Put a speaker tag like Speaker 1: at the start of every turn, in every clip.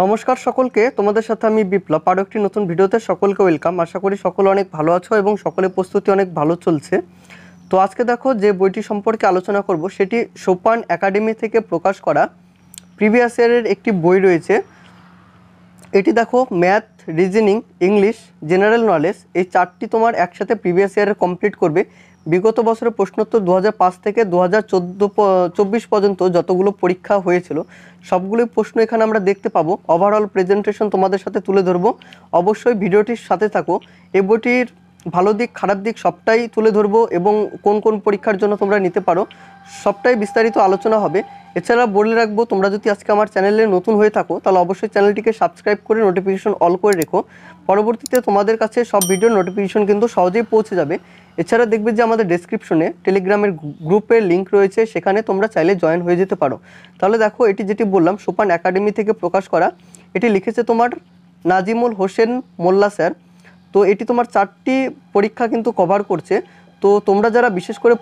Speaker 1: নমস্কার সকলকে, তোমাদের সাথে আমি বিপ্লব। আরও একটি নতুন ভিডিওতে সকলকে ওয়েলকাম। আশা করি সকলে অনেক ভালো আছো এবং সকলের প্রস্তুতি অনেক ভালো চলছে। তো আজকে দেখো যে বইটি সম্পর্কে আলোচনা করব সেটি সোপান একাডেমি থেকে প্রকাশ করা প্রিভিয়াস ইয়ারের একটি বই রয়েছে। এটি দেখো math, reasoning, English, general knowledge এই চারটি তোমার একসাথে প্রিভিয়াস ইয়ারে কমপ্লিট করবে। বিগত বছরের প্রশ্নোত্তর 2005 থেকে 2024 পর্যন্ত যতগুলো পরীক্ষা হয়েছিল সবগুলোই প্রশ্ন এখানে আমরা দেখতে পাবো। ওভারঅল প্রেজেন্টেশন তোমাদের সাথে তুলে ধরবো, অবশ্যই ভিডিওটির সাথে থাকো। এই বইটির ভালো দিক খারাপ দিক সবটাই তুলে ধরবো এবং কোন কোন পরীক্ষার জন্য তোমরা নিতে পারো সবটাই বিস্তারিত আলোচনা হবে। এছাড়া বলে রাখবো, তোমরা যদি আজকে আমার চ্যানেলে নতুন হয়ে থাকো তাহলে অবশ্যই চ্যানেলটিকে সাবস্ক্রাইব করে নোটিফিকেশন অল করে রেখো। পরবর্তীতে তোমাদের কাছে সব ভিডিওর নোটিফিকেশন কিন্তু সহজেই পৌঁছে যাবে। এছাড়া দেখবে যে আমাদের ডেসক্রিপশনে টেলিগ্রামের গ্রুপের লিঙ্ক রয়েছে, সেখানে তোমরা চাইলে জয়েন হয়ে যেতে পারো। তাহলে দেখো, এটি যেটি বললাম সোপান একাডেমি থেকে প্রকাশ করা, এটি লিখেছে তোমার নাজিমুল হোসেন মোল্লা স্যার। তো এটি তোমার চারটি পরীক্ষা কিন্তু কভার করছে। তো তোমরা যারা বিশেষ করে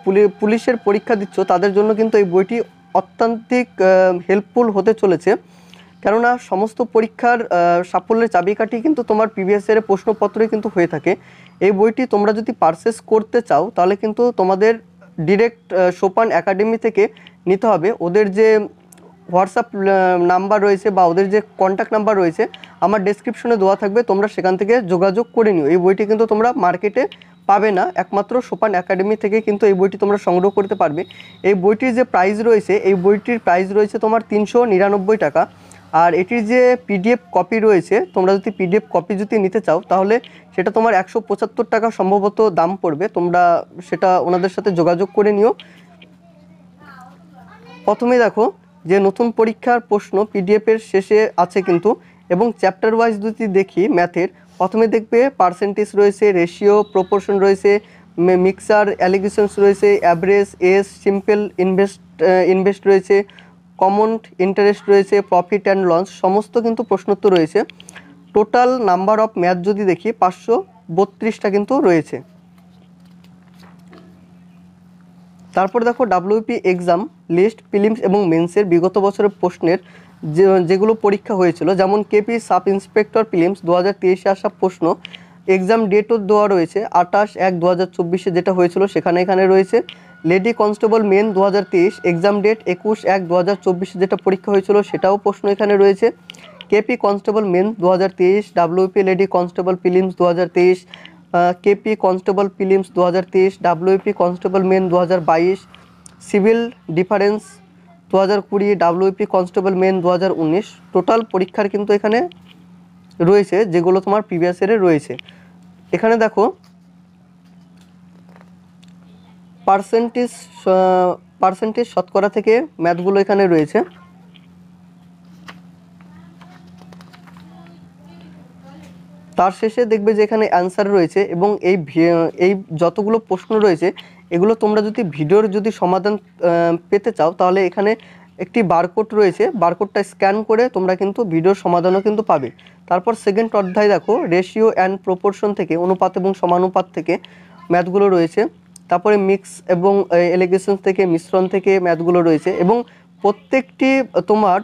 Speaker 1: পুলিশের পরীক্ষা দিচ্ছ তাদের জন্য কিন্তু এই বইটি অত্যন্তিক হেল্পফুল হতে চলেছে। কেননা সমস্ত পরীক্ষার সাফল্যের চাবিকাঠি কিন্তু তোমার প্রিভিয়াস ইয়ারের প্রশ্নপত্রই কিন্তু হয়ে থাকে। এই বইটি তোমরা যদি পারচেস করতে চাও তাহলে কিন্তু তোমাদের ডিরেক্ট সোপান একাডেমি থেকে নিতে হবে। ওদের যে হোয়াটসঅ্যাপ নাম্বার রয়েছে বা ওদের যে কন্ট্যাক্ট নাম্বার রয়েছে আমার ডেসক্রিপশনে দেওয়া থাকবে, তোমরা সেখান থেকে যোগাযোগ করে নিও। এই বইটি কিন্তু তোমরা মার্কেটে পাবে না, একমাত্র সোপান একাডেমি থেকে কিন্তু এই বইটি তোমরা সংগ্রহ করতে পারবে। এই বইটির যে প্রাইস রয়েছে, এই বইটির প্রাইস রয়েছে তোমার 399 টাকা। আর এটির যে পিডিএফ কপি রয়েছে, তোমরা যদি পিডিএফ কপি যদি নিতে চাও তাহলে সেটা তোমার 175 টাকা সম্ভবত দাম পড়বে। তোমরা সেটা ওনাদের সাথে যোগাযোগ করে নিও। প্রথমে দেখো যে নতুন পরীক্ষার প্রশ্ন পিডিএফের শেষে আছে কিন্তু, এবং চ্যাপ্টার ওয়াইজ যদি দেখি ম্যাথের, প্রথমে দেখবে পার্সেন্টেজ রয়েছে, রেশিও, প্রপোর্শন রয়েছে, মিক্সার, অ্যালিগেশনস রয়েছে, অ্যাভারেজ, এস, সিম্পল ইনভেস্ট রয়েছে, কমন ইন্টারেস্ট রয়েছে, প্রফিট অ্যান্ড লস, সমস্ত কিন্তু প্রশ্নোত্তর রয়েছে। টোটাল নাম্বার অফ ম্যাথ যদি দেখি 532টা কিন্তু রয়েছে। তারপর দেখো ডাব্লিউপি এক্সাম লিস্ট, প্রিলিমস এবং মেন্সের বিগত বছরের প্রশ্নের যেগুলো পরীক্ষা হয়েছিল, যেমন কেপি সাব ইন্সপেক্টর প্রিলিমস 2023-এ আসা প্রশ্ন, এক্সাম ডেটও দেওয়া রয়েছে 28/1/2024-এ যেটা হয়েছিল এখানে রয়েছে। Lady constable main 2023 exam date 21/1/2024-এ যেটা পরীক্ষা হয়েছিল সেটাও প্রশ্ন এখানে রয়েছে। KP constable main 2023, WP lady constable prelims 2023, KP constable prelims 2023, WP constable main 2022, civil difference 2020, WP constable main 2019। Total পরীক্ষার কিন্তু এখানে রয়েছে যেগুলো তোমার প্রিভিয়াস ইয়ারে রয়েছে। এখানে দেখো পার্সেন্টেজ শতকরা থেকে ম্যাথগুলো এখানে রয়েছে। তার শেষে দেখবে যে এখানে অ্যান্সার রয়েছে, এবং এই যতগুলো প্রশ্ন রয়েছে এগুলো তোমরা যদি ভিডিওর সমাধান পেতে চাও তাহলে এখানে একটি বারকোড রয়েছে, বারকোডটা স্ক্যান করে তোমরা কিন্তু ভিডিওর সমাধানও কিন্তু পাবে। তারপর সেকেন্ড অধ্যায় দেখো রেশিও অ্যান্ড প্রপোর্শন থেকে, অনুপাত এবং সমানুপাত থেকে ম্যাথগুলো রয়েছে। তারপরে মিক্স এবং এলিগেশন থেকে, মিশ্রণ থেকে ম্যাথগুলো রয়েছে, এবং প্রত্যেকটি তোমার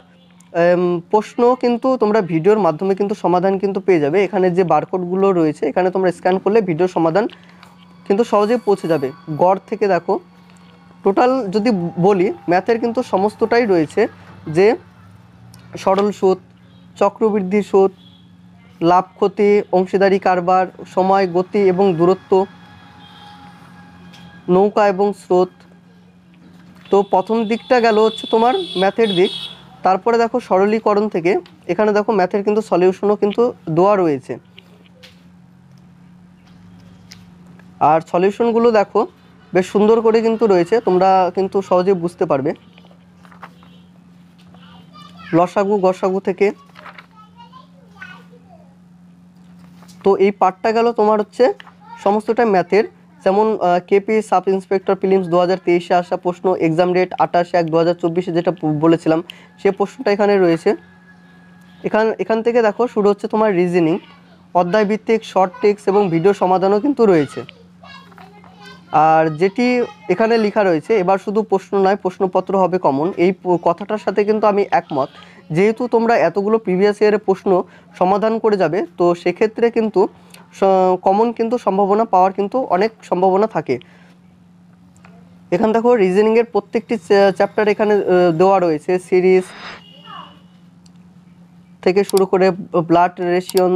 Speaker 1: প্রশ্ন কিন্তু তোমরা ভিডিওর মাধ্যমে কিন্তু সমাধান কিন্তু পেয়ে যাবে। এখানে যে বারকোডগুলো রয়েছে এখানে তোমরা স্ক্যান করলে ভিডিওর সমাধান কিন্তু সহজেই পৌঁছে যাবে। গড় থেকে দেখো টোটাল যদি বলি ম্যাথের কিন্তু সমস্তটাই রয়েছে, যে সরল সুদ, চক্রবৃদ্ধি সুদ, লাভ ক্ষতি, অংশীদারি কারবার, সময়, গতি এবং দূরত্ব, নৌকা এবং স্রোত। তো প্রথম দিকটা গেল হচ্ছে তোমার ম্যাথের দিক। তারপরে দেখো সরলীকরণ থেকে, এখানে দেখো ম্যাথের কিন্তু সলিউশনও কিন্তু দেওয়া রয়েছে। আর সলিউশনগুলো দেখো বেশ সুন্দর করে কিন্তু রয়েছে, তোমরা কিন্তু সহজে বুঝতে পারবে। লসাগু গসাগু থেকে, তো এই পার্টটা গেল তোমার হচ্ছে সমস্তটা ম্যাথের। যেমন কেপি সাব ইন্সপেক্টর প্রিলিমস 2023-এ আসা প্রশ্ন, এক্সাম ডেট 28/1/2024-এ যেটা বলেছিলাম সে প্রশ্নটা এখানে রয়েছে। এখান থেকে দেখো শুরু হচ্ছে তোমার রিজনিং, অধ্যায় ভিত্তিক শর্ট টেক্সট এবং ভিডিও সমাধানও কিন্তু রয়েছে। আর যেটি এখানে লেখা রয়েছে, এবার শুধু প্রশ্ন নয় প্রশ্নপত্র হবে কমন, এই কথাটার সাথে কিন্তু আমি একমত। যেহেতু তোমরা এতগুলো প্রিভিয়াস ইয়ারের প্রশ্ন সমাধান করে যাবে, তো সেক্ষেত্রে কিন্তু কমন কিন্তু সম্ভাবনা পাওয়ার কিন্তু অনেক সম্ভাবনা থাকে। এখানে দেখো রিজনিংয়ের প্রত্যেকটি চ্যাপ্টার এখানে দেওয়া রয়েছে, সিরিজ থেকে শুরু করে blood relation,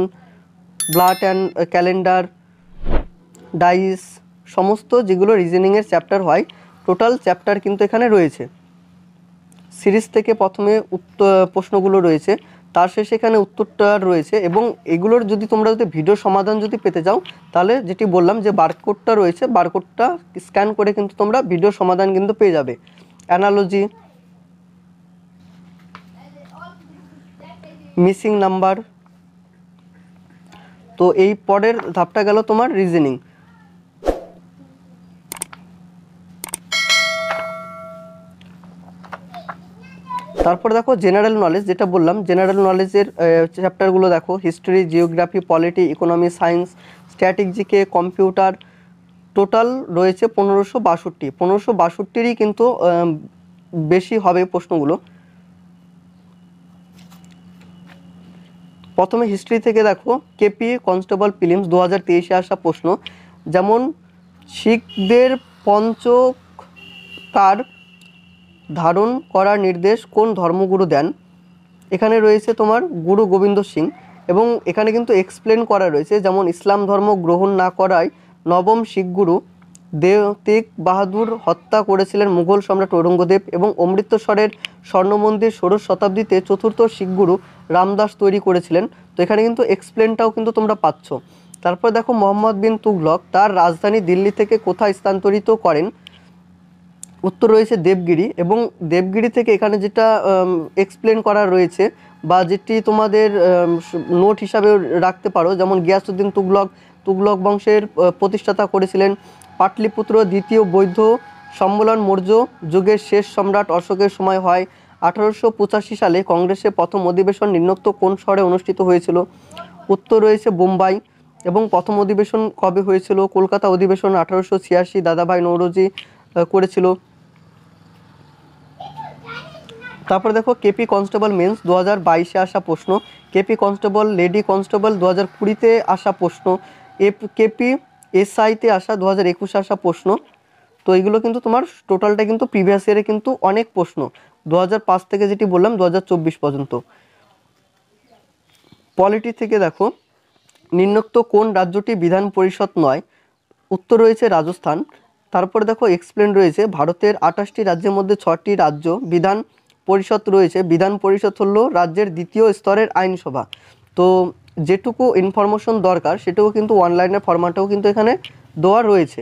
Speaker 1: blood and calendar, dice, সমস্ত যেগুলো রিজনিংয়ের চ্যাপ্টার হয় টোটাল চ্যাপ্টার কিন্তু এখানে রয়েছে। সিরিজ থেকে প্রথমে প্রশ্নগুলো রয়েছে, তার শেষে এখানে উত্তরটা রয়েছে, এবং এগুলোর যদি তোমরা ভিডিও সমাধান পেতে চাও, তাহলে যেটি বললাম যে বারকোডটা রয়েছে, বারকোডটা স্ক্যান করে কিন্তু তোমরা ভিডিও সমাধান কিন্তু পেয়ে যাবে। Analogy, missing number. তো এই পরের ধাপটা গেল তোমার রিজনিং। তারপর দেখো জেনারেল নলেজ, যেটা বললাম জেনারেল নলেজের চ্যাপ্টারগুলো দেখো, history, geography, polity, economy, science, স্ট্র্যাটেজিকে, কম্পিউটার। টোটাল রয়েছে 1562। 1562রই কিন্তু বেশি হবে প্রশ্নগুলো। প্রথমে হিস্ট্রি থেকে দেখো, কেপি কনস্টেবল প্রিলিমস 2023-এ আসা প্রশ্ন, যেমন শিখদের পঞ্চকার ধারণ করার নির্দেশ কোন ধর্মগুরু দেন? এখানে রয়েছে তোমার গুরু গোবিন্দ সিং, এবং এখানে কিন্তু এক্সপ্লেন করা রয়েছে, যেমন ইসলাম ধর্ম গ্রহণ না করায় নবম শিখ গুরু তেগ বাহাদুর হত্যা করেছিলেন মুঘল সম্রাট ঔরঙ্গজেব, এবং অমৃতসরের স্বর্ণমন্দির ষোড়শ শতাব্দীতে চতুর্থ শিখ গুরু রামদাস তৈরি করেছিলেন। তো এখানে কিন্তু এক্সপ্লেনটাও কিন্তু তোমরা পাচ্ছ। তারপর দেখো মোহাম্মদ বিন তুগলক তার রাজধানী দিল্লি থেকে কোথায় স্থানান্তরিত করেন? উত্তর রয়েছে দেবগিরি, এবং দেবগিরি থেকে এখানে যেটা এক্সপ্লেন করা রয়েছে বা যেটি তোমাদের নোট হিসাবে রাখতে পারো, যেমন গিয়াসউদ্দিন তুগলক বংশের প্রতিষ্ঠাতা করেছিলেন। পাটলিপুত্র দ্বিতীয় বৌদ্ধ সম্মেলন মৌর্য যুগের শেষ সম্রাট অশোকের সময় হয়। 1885 সালে কংগ্রেসে প্রথম অধিবেশন নিম্নোক্ত কোন শহরে অনুষ্ঠিত হয়েছিল? উত্তর রয়েছে বোম্বাই, এবং প্রথম অধিবেশন কবে হয়েছিল? কলকাতা অধিবেশন 1886 দাদাভাই নৌরোজি করেছিল। তারপর দেখো কেপি কনস্টেবল মেন্স 2022-এ আসা প্রশ্ন, কেপি কনস্টেবল লেডি কনস্টেবল 2020-তে আসা প্রশ্ন, কেপি এসআইতে আসা 2021-এ আসা প্রশ্ন। তো এইগুলো কিন্তু তোমার টোটালটা কিন্তু প্রিভিয়াস ইয়ারে কিন্তু অনেক প্রশ্ন, 2005 থেকে যেটি বললাম 2024 পর্যন্ত। পলিটি থেকে দেখো, নিম্নোক্ত কোন রাজ্যটি বিধান পরিষদ নয়? উত্তর রয়েছে রাজস্থান। তারপরে দেখো এক্সপ্লেন রয়েছে, ভারতের 28টি রাজ্যের মধ্যে 6টি রাজ্য বিধান পরিষদ রয়েছে। বিধান পরিষদ হলো রাজ্যের দ্বিতীয় স্তরের আইনসভা। তো যেটুকু ইনফরমেশন দরকার সেটুকু কিন্তু অনলাইনের ফরম্যাটেও কিন্তু এখানে দেওয়া রয়েছে।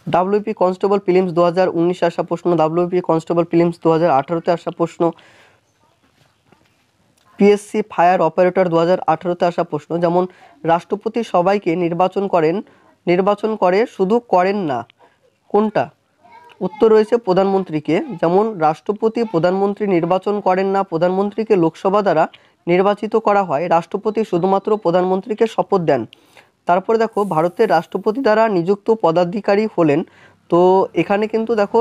Speaker 1: ডাব্লিউপি কনস্টেবল প্রিলিমস 2019-এ আসা প্রশ্ন, ডাব্লিউপি কনস্টেবল প্রিলিমস 2018-তে আসা প্রশ্ন, পিএসসি ফায়ার অপারেটর 2018-তে আসা প্রশ্ন, যেমন রাষ্ট্রপতি সবাইকে নির্বাচন করে শুধু করেন না, কোনটা? উত্তর রয়েছে প্রধানমন্ত্রীকে, যেমন রাষ্ট্রপতি প্রধানমন্ত্রী নির্বাচন করেন না, প্রধানমন্ত্রীকে লোকসভা দ্বারা নির্বাচিত করা হয়, রাষ্ট্রপতি শুধুমাত্র প্রধানমন্ত্রীকে শপথ দেন। তারপরে দেখো ভারতের রাষ্ট্রপতি দ্বারা নিযুক্ত পদাধিকারী হলেন। তো এখানে কিন্তু দেখো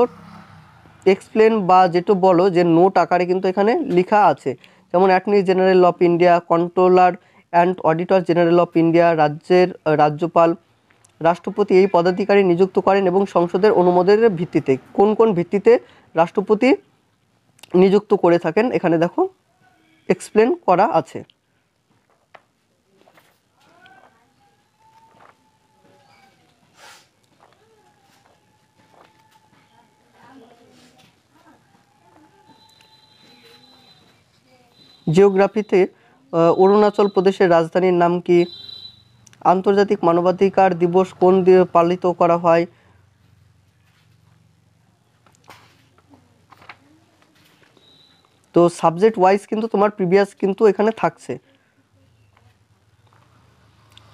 Speaker 1: এক্সপ্লেন বা যেটা বলো যে নোট আকারে কিন্তু এখানে লেখা আছে, যেমন attorney general of India, controller and auditor general of India, রাজ্যের রাজ্যপাল। রাষ্ট্রপতি এই পদাধিকারী নিযুক্ত করেন এবং সংসদের অনুমোদনের ভিত্তিতে। কোন কোন ভিত্তিতে রাষ্ট্রপতি নিযুক্ত করে থাকেন এখানে দেখো এক্সপ্লেন করা আছে। জিওগ্রাফিতে অরুণাচল প্রদেশের রাজধানীর নাম কি? আন্তর্জাতিক মানবাধিকার দিবস কোন দিয়ে পালিত করা হয়? তো সাবজেক্ট ওয়াইজ কিন্তু তোমার প্রিভিয়াস কিন্তু এখানে থাকছে।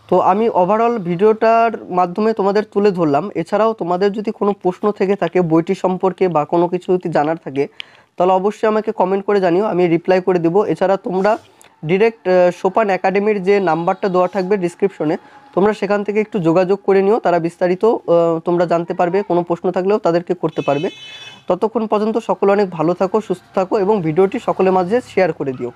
Speaker 1: তো আমি ওভারঅল ভিডিওটার মাধ্যমে তোমাদের তুলে ধরলাম। এছাড়াও তোমাদের যদি কোনো প্রশ্ন থেকে থাকে বইটি সম্পর্কে বা কোনো কিছু যদি জানার থাকে, তাহলে অবশ্যই আমাকে কমেন্ট করে জানিও, আমি রিপ্লাই করে দেবো। এছাড়া তোমরা ডিরেক্ট সোপান একাডেমির যে নাম্বারটা দেওয়া থাকবে ডিসক্রিপশনে, তোমরা সেখান থেকে একটু যোগাযোগ করে নিও, তারা বিস্তারিত তোমরা জানতে পারবে, কোনো প্রশ্ন থাকলেও তাদেরকে করতে পারবে। ততক্ষণ পর্যন্ত সকলে অনেক ভালো থাকো, সুস্থ থাকো এবং ভিডিওটি সকলের মাঝে শেয়ার করে দিও।